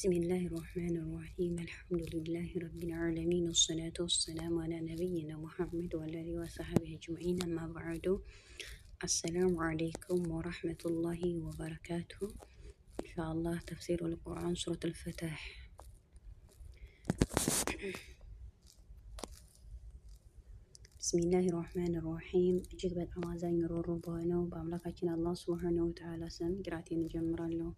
بسم الله الرحمن الرحيم الحمد لله رب العالمين والصلاة والسلام على نبينا محمد وعلى آله وصحبه أجمعين أما بعد السلام عليكم ورحمة الله وبركاته. إن شاء الله تفسير القرآن سورة الفتح. بسم الله الرحمن الرحيم እጅግ በጣም አዛኝ ሩህሩህ ነው በአምላካችን አላህ ሱብሓነሁ ወተዓላ ስም ጅራቴን እጀምራለሁ።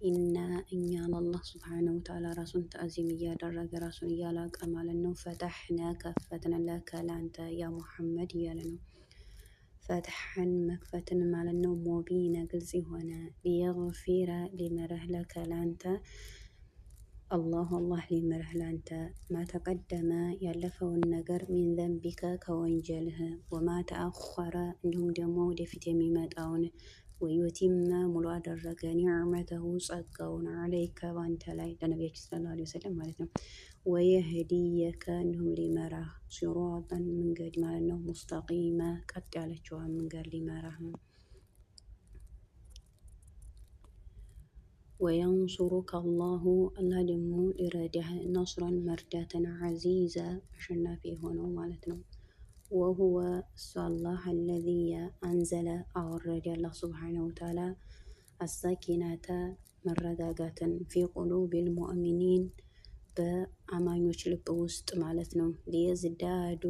ኢና እኛ ለአላህ ሱብሓነሁ ወተዓላ ራሱን ተአዚም እያደረገ ራሱን እያላቀ ማለት ነው። ፈተሕና ከፈትን ለከ ለአንተ ያ ሙሐመድ እያለ ነው። ፈትሐን መክፈትን ማለት ነው። ሙቢነ ግልጽ የሆነ ሊየግፊረ ሊምረህ ለከ ለአንተ አላህ ሊምረህ ለአንተ ማተቀደመ ያለፈውን ነገር ሚን ዘንቢከ ከወንጀልህ ወማ ተአኸረ እንዲሁም ደግሞ ወደፊት የሚመጣውን ወዩቲመ ሙሉ አደረገ ኒዕመተሁ ጸጋውን አለይከ ባንተ ላይ ለነቢያችን ሰለላሁ ዐለይሂ ወሰለም ማለት ነው። ወየህዲየከ እንዲሁም ሊመራህ ሲራጠን መንገድ ማለት ነው። ሙስተቂመ ቀጥ ያለችዋን መንገድ ሊመራህ ነው። ወየንሱሩከ አላሁ አላህ ደግሞ ሊረዳህ ነስረን መርዳትን ዐዚዘ አሸናፊ የሆነው ማለት ነው። ወሁወ እሱ አላህ አለዚ አንዘለ አወረደ አላህ ሱብሓነሁ ወተዓላ አሳኪናተ መረጋጋትን ፊ ቁሉቢል ሙእሚኒን በአማኞች ልብ ውስጥ ማለት ነው። ሊየዝዳዱ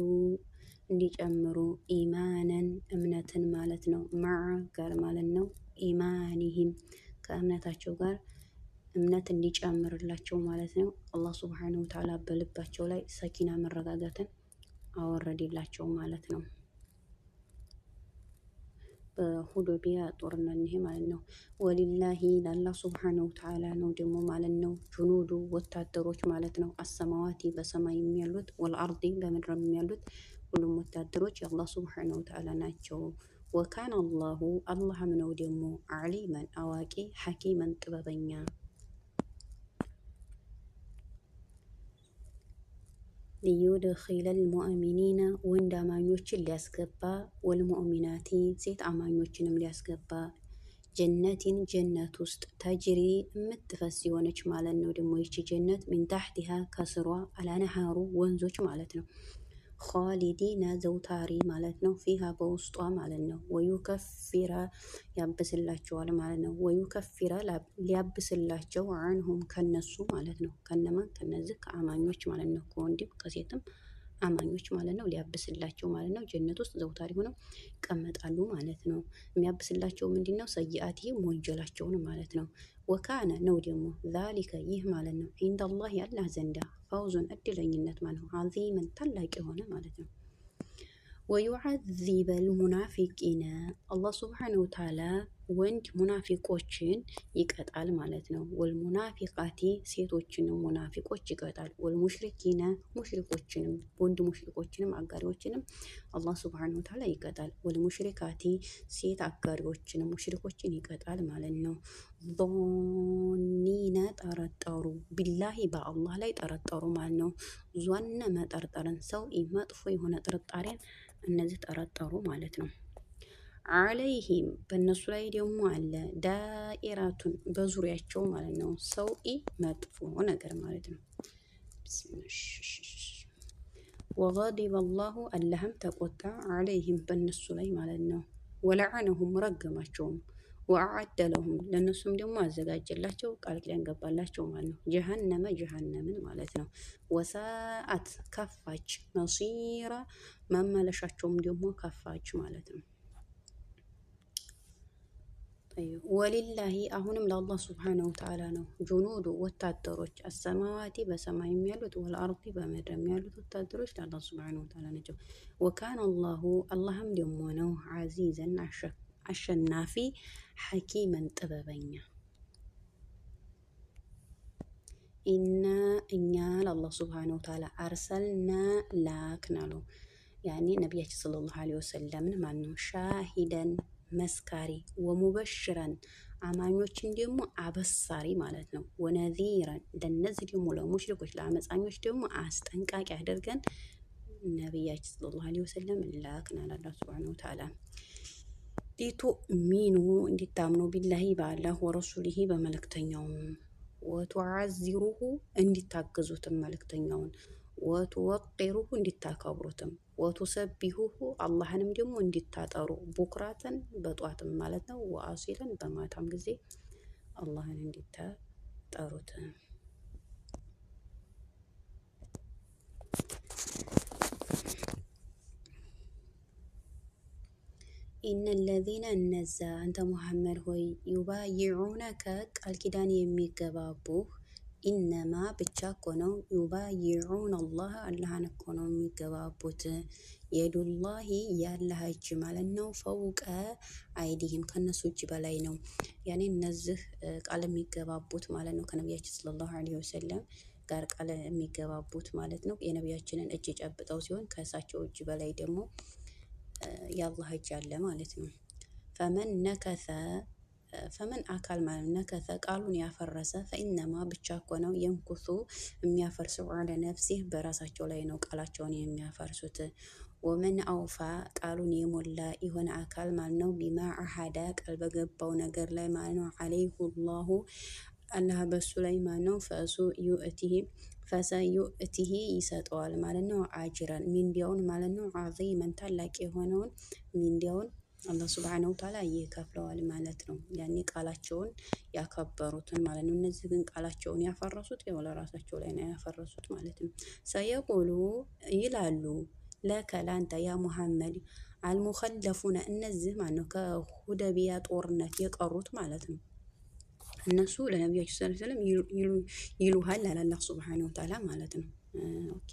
እንዲጨምሩ ኢማነን እምነትን ማለት ነው። መዓ ጋር ማለት ነው። ኢማኒሂም ከእምነታቸው ጋር እምነት እንዲጨምርላቸው ማለት ነው። አላህ ሱብሓነሁ ወተዓላ በልባቸው ላይ ሰኪና መረጋጋትን አወረደላቸው ማለት ነው። በሁዱቢያ ጦርነት ይሄ ማለት ነው። ወሊላሂ ለአላህ ሱብሓነሁ ወተዓላ ነው ደግሞ ማለት ነው። ጁኑዱ ወታደሮች ማለት ነው። አሰማዋቲ በሰማይ የሚያሉት ወልአርዲ በምድር የሚያሉት ሁሉም ወታደሮች የአላህ ሱብሓነሁ ወተዓላ ናቸው። ወካነ አላሁ አላህም ነው ደግሞ ዓሊመን አዋቂ ሐኪመን ጥበበኛ ሊዩድኺለል ሙእሚኒነ ወንድ አማኞችን ሊያስገባ ወልሙእሚናቲ ሴት አማኞችንም ሊያስገባ ጀነቲን ጀነት ውስጥ ተጅሪ የምትፈስ የሆነች ማለት ነው። ደግሞ ይቺ ጀነት ሚን ታሕቲሃ ከስሯ አላነሃሩ ወንዞች ማለት ነው። ኻሊዲነ ዘውታሪ ማለት ነው። ፊሃ በውስጧ ማለት ነው። ወዩከፊረ ያብስላቸዋል ማለት ነው። ወዩከፊረ ሊያብስላቸው አንሁም ከነሱ ማለት ነው። ከነማን ከነዚህ ከአማኞች ማለት ነው። ከወንድም ከሴትም አማኞች ማለት ነው። ሊያብስላቸው ማለት ነው። ጀነት ውስጥ ዘውታሪ ሆነው ይቀመጣሉ ማለት ነው። የሚያብስላቸው ምንድን ነው? ሰይአቲሂም ወንጀላቸውን ማለት ነው። ወካነ ነው ደግሞ ዛሊከ ይህ ማለት ነው። ዒንደላህ አላህ ዘንዳ ፈውዙን እድለኝነት ማለት ነው። ዐዚመን ታላቅ የሆነ ማለት ነው። ወዩዐዚበል ሙናፊቂነ አላህ ሱብሓነሁ ወተዓላ ወንድ ሙናፊቆችን ይቀጣል ማለት ነው። ወልሙናፊቃቲ ሴቶችንም ሙናፊቆች ይቀጣል። ወልሙሽሪኪነ ሙሽሪኮችንም ወንድ ሙሽሪኮችንም አጋሪዎችንም አላህ ሱብሓነሁ ወተዓላ ይቀጣል። ወልሙሽሪካቲ ሴት አጋሪዎችንም ሙሽሪኮችን ይቀጣል ማለት ነው። ዞኒነ ጠረጠሩ ቢላሂ በአላህ ላይ ጠረጠሩ ማለት ነው። ዟነ መጠርጠርን ሰው መጥፎ የሆነ ጥርጣሬን እነዚህ ጠረጠሩ ማለት ነው። አለይሂም በእነሱ ላይ ደግሞ አለ ዳኢራቱን በዙሪያቸው ማለት ነው። ሰው መጥፎ ነገር ማለት ነው። ወገዲበ አላሁ አላህም ተቆጣ አለይሂም በእነሱ ላይ ማለት ነው። ወለዐነሁም ረገማቸውም። ወአዐደ ለሁም ለእነሱም ደግሞ አዘጋጀላቸው ቃል ኪዳን ገባላቸው ማለት ነው። ጀሃነምን ማለት ነው። ወሰአት ከፋች መሲራ መመለሻቸውም ደግሞ ከፋች ማለት ነው። ወሊላሂ አሁንም ለአላህ ሱብሓነሁ ወተዓላ ነው። ጁኑዱ ወታደሮች አሰማዋቲ በሰማይ የሚያሉት ወልአርዲ በምድር የሚያሉት ወታደሮች ለአላህ ሱብሓነሁ ወተዓላ ናቸው። ወካነ አላሁ አላህም ደግሞ ነው ዐዚዘን አሸናፊ ሐኪመን ጥበበኛ። ኢና እኛ ለአላህ ሱብሓነሁ ወተዓላ አርሰልና ላክን አሉ። ያኔ ነቢያችን ሰለላሁ ዐለይሂ ወሰለምን ማለት ነው። ሻሂደን መስካሪ ወሙበሽረን አማኞችን ደግሞ አበሳሪ ማለት ነው። ወነዚረን ለነዚህ ደግሞ ለሙሽሪኮች ለአመፃኞች ደግሞ አስጠንቃቂ አድርገን ነቢያችን ሰለላሁ ዐለይሂ ወሰለም ላክን አለ አላህ ሱብሓነሁ ወተዓላ። ሊቱእሚኑ እንዲታምኑ ቢላሂ በአላህ ወረሱሊሂ በመልእክተኛውም ወቱዓዚሩሁ እንዲታገዙትም መልእክተኛውን፣ ወቱወቂሩሁ እንዲታከብሩትም፣ ወቱሰቢሁሁ አላህንም ደግሞ እንዲታጠሩ ቡክራተን በጧትም ማለት ነው፣ ወአሲለን በማታም ጊዜ አላህን እንዲታጠሩት። ኢነ ለዚነ እነዛ አንተ ሙሐመድ ሆይ ዩባይዑነከ ቃል ኪዳን የሚገባቡህ ኢነማ ብቻ እኮ ነው ዩባይዑን አላህ አላህን እኮ ነው የሚገባቡት። የዱላሂ ያላህ እጅ ማለት ነው። ፈውቀ አይዲህም ከነሱ እጅ በላይ ነው። ያኔ እነዚህ ቃል የሚገባቡት ማለት ነው ከነቢያችን ሰለላሁ ዐለይሂ ወሰለም ጋር ቃል የሚገባቡት ማለት ነው። የነቢያችንን እጅ ጨብጠው ሲሆን ከእሳቸው እጅ በላይ ደግሞ የአላህ እጅ አለ ማለት ነው። ፈመን አካል ማለት ነከሰ ቃሉን ያፈረሰ ፈኢነማ ብቻ እኮ ነው የንኩሱ የሚያፈርሰው አለ ነፍሲህ በራሳቸው ላይ ነው ቃላቸውን የሚያፈርሱት። ወመን አውፋ ቃሉን የሞላ የሆነ አካል ማለት ነው ቢማ አሐዳ ቃል በገባው ነገር ላይ ማለት ነው አለይሁ ላሁ አላህ በሱ ላይ ማለት ነው ፈሰዩእቲሂ ይሰጠዋል ማለት ነው። አጅራን ሚንዲያውን ማለት ነው ዓዚመን ታላቅ የሆነውን ሚንዲያውን አላህ ሱብሓነሁ ወተዓላ ይከፍለዋል ማለት ነው። ያኔ ቃላቸውን ያከበሩትን ማለት ነው። እነዚህ ግን ቃላቸውን ያፈረሱት ያው ለራሳቸው ላይ ነው ያፈረሱት ማለት ነው። ሰየቁሉ ይላሉ ለከ ላንተ ያ ሙሐመድ አልሙኸለፉነ እነዚህ ማለት ነው ከሁደቢያ ጦርነት የቀሩት ማለት ነው። እነሱ ለነቢያችን ሰለላሁ ዐለይሂ ወሰለም ይሉሃል አለ አላህ ሱብሓነሁ ወተዓላ ማለት ነው። ኦኬ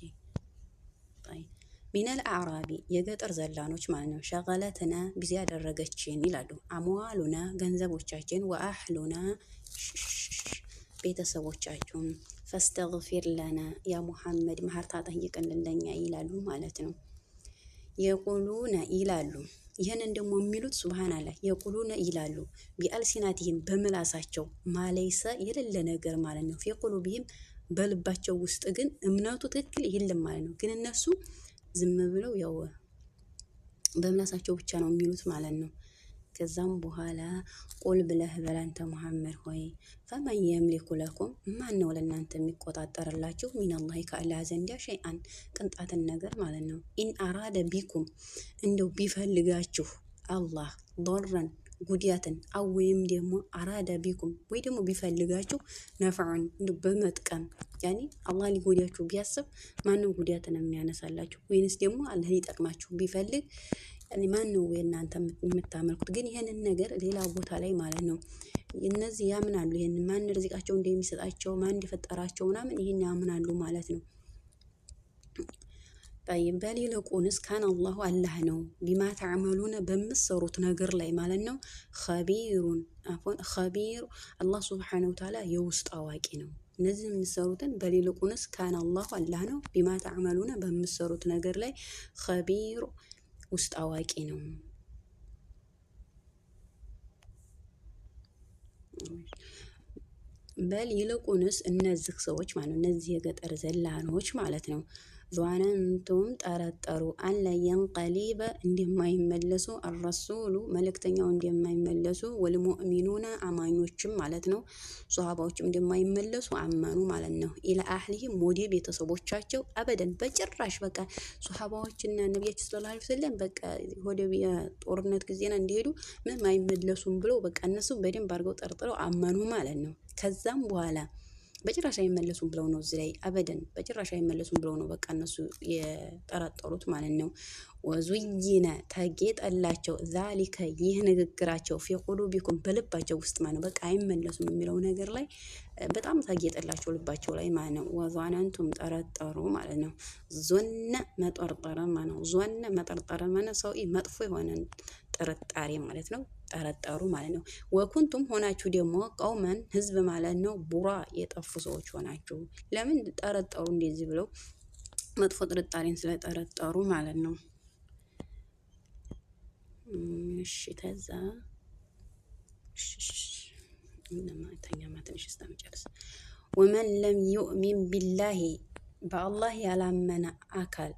ሚነል አዕራቢ የገጠር ዘላኖች ማለት ነው። ሸገለትና ቢዚ ያደረገችን ይላሉ። አምዋሉና ገንዘቦቻችን፣ ወአህሉና ቤተሰቦቻችን፣ ፈስተግፊር ለና ያ ሙሐመድ መሐርታ ጠይቅልን ለኛ ይላሉ ማለት ነው። የቁሉነ ይላሉ። ይህንን ደግሞ የሚሉት ሱብሃንአላህ የቁሉነ ይላሉ ቢአልሲናቲህም በምላሳቸው ማለይሰ የሌለ ነገር ማለት ነው። ፊቁሉቢህም በልባቸው ውስጥ ግን እምነቱ ትክክል የለም ማለት ነው። ግን እነሱ ዝም ብለው ያው በምላሳቸው ብቻ ነው የሚሉት ማለት ነው። ከዛም በኋላ ቁል ብለህ በላንተ ሙሐመድ ሆይ ፈመን የምሊኩ ለኩም ማን ነው ለእናንተ የሚቆጣጠርላችሁ ሚነላሂ ከአላህ ዘንድ ሸይአን ቅንጣትን ነገር ማለት ነው። ኢን አራደ ቢኩም እንደው ቢፈልጋችሁ አላህ ዶረን ጉዳትን አው ወይም ደግሞ አራደ ቢኩም ወይ ደግሞ ቢፈልጋችሁ ነፍዐን በመጥቀም ያኔ አላህ ሊጎዳችሁ ቢያስብ ማነው ጉዳትን የሚያነሳላችሁ? ወይንስ ደግሞ አላህ ሊጠቅማችሁ ቢፈልግ ማን ነው የእናንተ የምታመልኩት? ግን ይሄንን ነገር ሌላ ቦታ ላይ ማለት ነው እነዚህ ያምናሉ። ይሄንን ማን ርዝቃቸው እንደሚሰጣቸው ማን እንደፈጠራቸው ምናምን ይሄን ያምናሉ ማለት ነው። طيب በል ይልቁንስ ካን አላሁ አላህ ነው ቢማ ተዕመሉነ በምትሰሩት ነገር ላይ ማለት ነው ኸቢር አላህ ሱብሓነሁ ወተዓላ የውስጥ አዋቂ ነው። እነዚህ የምትሰሩትን በል ይልቁንስ ካን አላሁ አላህ ነው ቢማ ተዕመሉነ በምትሰሩት ነገር ላይ ኸቢር ውስጥ አዋቂ ነው። በል ይልቁንስ እነዚህ ሰዎች ማለት ነው እነዚህ የገጠር ዘላኖች ማለት ነው ዟነንቱም ጠረጠሩ አለ የንቀሊበ እንደማይመለሱ አረሱሉ መልእክተኛው እንደማይመለሱ ወልሙእሚኑና አማኞችም ማለት ነው ሷሃባዎችም እንደማይመለሱ አመኑ ማለት ነው። ኢላ አህሊሂም ወደ ቤተሰቦቻቸው አበደን በጭራሽ በቃ ሷሃባዎችና ነብያችን ሰለላሁ ዐለይሂ ወሰለም በቃ ወደ ጦርነት ጊዜና እንዲሄዱ ምንም አይመለሱም ብለው በቃ እነሱ በደንብ አድርገው ጠርጥረው አመኑ ማለት ነው። ከዛም በኋላ በጭራሽ አይመለሱም ብለው ነው እዚህ ላይ አበደን በጭራሽ አይመለሱም ብለው ነው በቃ እነሱ የጠረጠሩት ማለት ነው። ወዙይነ ተጌጠላቸው ዛሊከ ይህ ንግግራቸው ፊ ቁሉቢኩም በልባቸው ውስጥ ማለት ነው በቃ አይመለሱም የሚለው ነገር ላይ በጣም ተጌጠላቸው ልባቸው ላይ ማለት ነው። ወዟነንቱም ጠረጠሩ ማለት ነው። ዞነ መጠርጠረ ማለት ነው። ዞነ መጠርጠረ ማለት ሰው መጥፎ የሆነ ጥርጣሬ ማለት ነው። ጠረጠሩ ማለት ነው። ወኩንቱም ሆናችሁ ደግሞ ቀውመን ህዝብ ማለት ነው ቡራ የጠፉ ሰዎች ሆናችሁ ለምን ጠረጠሩ እንደዚህ ብለው መጥፎ ጥርጣሬን ስለጠረጠሩ ማለት ነው። እሺ ተዛ ተኛ ማትንሽ እስከመጨረስ ወመን ለም ዩእሚን ቢላሂ በአላህ ያላመነ አካል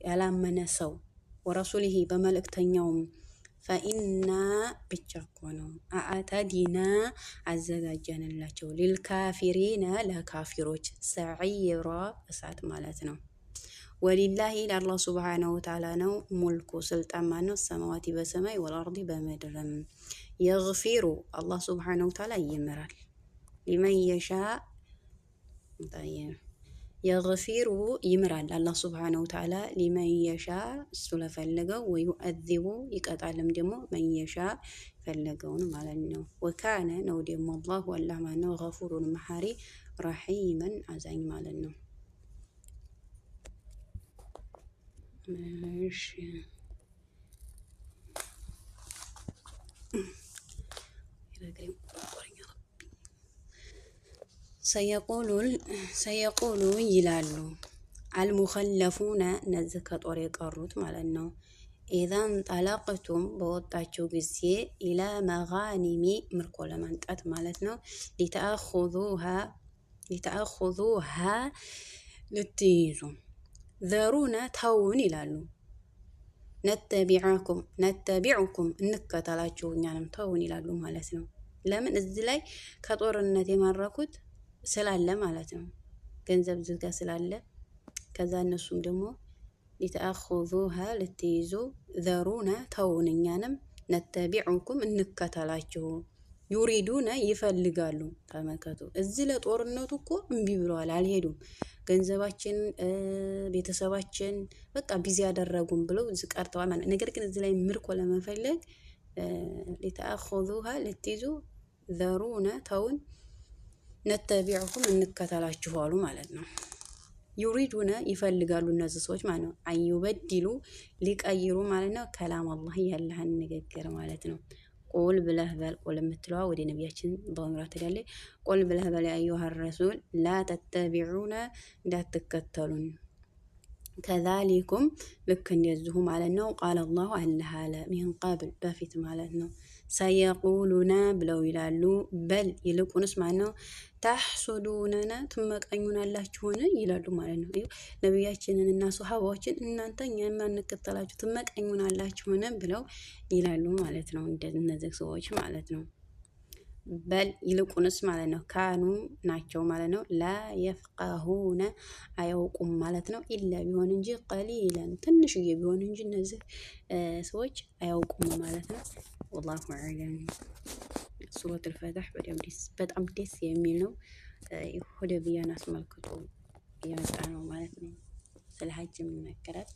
ያላመነ ሰው ወረሱሊሂ በመልእክተኛውም ፈኢና ብቻ እኮ ነው አዕተዲና አዘጋጀንላቸው ሊልካፊሪነ ለካፊሮች ሰዒራ እሳት ማለት ነው። ወሊላሂ ለአላህ ሱብሓነሁ ወተዓላ ነው ሙልኩ ስልጣን ማነው ሰማዋቲ በሰማይ ወልአርዲ በምድርም የግፊሩ አላህ ሱብሓነሁ ወተዓላ ይምራል ሊመን የሻ የግፊሩ ይምራል አላህ ሱብሓነሁ ወተዓላ ሊመን የሻ እሱ ለፈለገው ወዩዐዚቡ ይቀጣልም ደግሞ መን የሻ ፈለገውን ማለት ነው። ወካነ ነው ደግሞ አላህ ወላህ ማነው ገፉሩን መሐሪ ረሒመን አዛኝ ማለት ነው። እሺ ሰየቁሉ ይላሉ አልሙኸለፉነ እነዚህ ከጦር የቀሩት ማለት ነው። ኢዛን ጠለቅቱም በወጣችሁ ጊዜ ኢላ መጋኒሚ ምርኮ ለማንጣት ማለት ነው። ሊተአኹዙሃ ልትይዙ ዘሩነ ተውን ይላሉ። ነተቢዑኩም እንከተላችሁ እኛንም ተውን ይላሉ ማለት ነው። ለምን እዚህ ላይ ከጦርነት የማረኩት ስላለ ማለት ነው። ገንዘብ ዝጋ ስላለ ከዛ እነሱም ደግሞ ሊተአኹዙሃ ልትይዙ ዘሩነ ተውን እኛንም ነተቢዑኩም እንከተላችሁ ዩሪዱነ ይፈልጋሉ። ተመከቱ እዚህ ለጦርነቱ እኮ እምቢ ብለዋል፣ አልሄዱም። ገንዘባችን ቤተሰባችን በቃ ቢዚ ያደረጉም ብለው እዚህ ቀርተዋል ማለት ነው። ነገር ግን እዚህ ላይ ምርኮ ለመፈለግ ሊተአኹዙሃ ልትይዙ ዘሩነ ተውን ነተቢዑኩም እንከተላችሁ አሉ ማለት ነው። ዩሪዱነ ይፈልጋሉ እነዚህ ሰዎች ማለት ነው። አዩበድሉ ሊቀይሩ ማለት ነው። ከላም አላህ ያለህን ንግግር ማለት ነው። ቁል ብለህ በል ቁል የምትለዋ ወደ ነቢያችን በመምራት ትላለች። ቁል ብለህ በል አዩሃ ረሱል ላ ተተቢዑነ እንዳትከተሉን ከዛሊኩም ልክ እንደዚሁ ማለት ነው። ቃል አላሁ አላህ አለ ሚን ቀብል በፊት ማለት ነው። ሰየቁሉና ብለው ይላሉ። በል ይልቁንስ ማለት ነው ታሕሱዱነና ትመቀኙናላችሁን ይላሉ ማለት ነው። ነቢያችንን እና ሱሐባዎችን እናንተ እኛን ማንከተላችሁ ትመቀኙናላችሁን ብለው ይላሉ ማለት ነው። እነዚህ ሰዎች ማለት ነው። በል ይልቁንስ ማለት ነው ካኑ ናቸው ማለት ነው። ላ የፍቀሁነ አያውቁም ማለት ነው። ኢላ ቢሆን እንጂ ቀሊለን ትንሽዬ ቢሆን እንጂ እነዚህ ሰዎች አያውቁም ማለት ነው። ወላሁ አዕለም። ሱረቱል ፈትህ በጣም ደስ የሚል ነው። ሁደይቢያን አስመልክቶ የመጣ ነው ማለት ነው። ስለ ሀጅ ይናገራል።